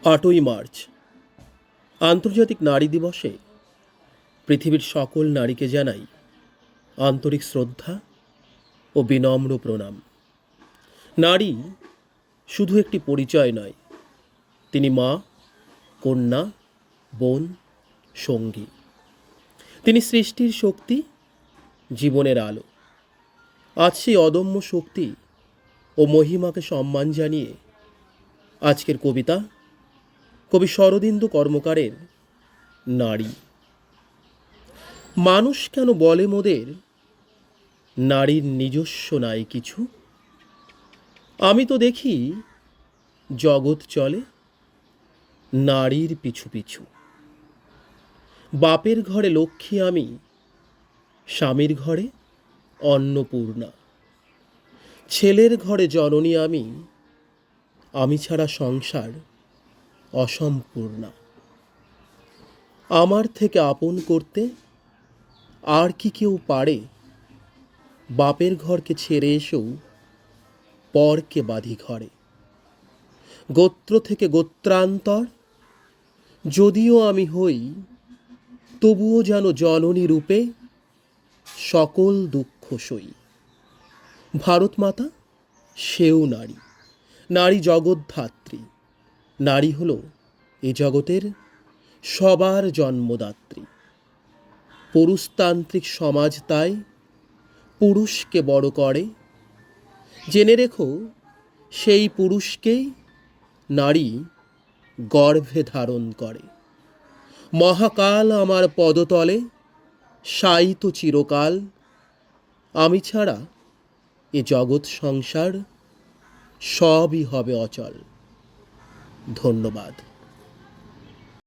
8ই March আন্তর্জাতিক নারী দিবসে পৃথিবীর সকল নারীকে জানাই আন্তরিক শ্রদ্ধা ও বিনম্র প্রণাম। নারী শুধু একটি পরিচয় নয়, তিনি মা, কন্যা, বোন, সঙ্গী। তিনি সৃষ্টির শক্তি, জীবনের আলো। আজ সেই অদম্য শক্তি ও মহিমাকে সম্মান জানিয়ে আজকের কবিতা কবি শরদিন্দু কর্মকারের নারী। মানুষ কেন বলে মোদের নারীর নিজস্ব নাই কিছু? আমি তো দেখি জগৎ চলে নারীর পিছু পিছু। বাপের ঘরে লক্ষ্মী আমি, স্বামীর ঘরে অন্নপূর্ণা। ছেলের ঘরে জননী আমি, আমি ছাড়া সংসার অসম্পূর্ণা। আমার থেকে আপন করতে আর কি কেউ পারে? বাপের ঘরকে ছেড়ে এসেও পরকে বাঁধি ঘরে। গোত্র থেকে গোত্রান্তর যদিও আমি হই, তবুও যেন জননী রূপে সকল দুঃখ সই। ভারত মাতা সেও নারী, নারী জগদ্ধাত্রী। নারী হলো এ জগতের সবার জন্মদাত্রী। পুরুষতান্ত্রিক সমাজ তাই পুরুষকে বড় করে। জেনে রেখো, সেই পুরুষকেই নারী গর্ভে ধারণ করে। মহাকাল আমার পদতলে শায়িত চিরকাল। আমি ছাড়া এ জগৎ সংসার সবই হবে অচল। ধন্যবাদ।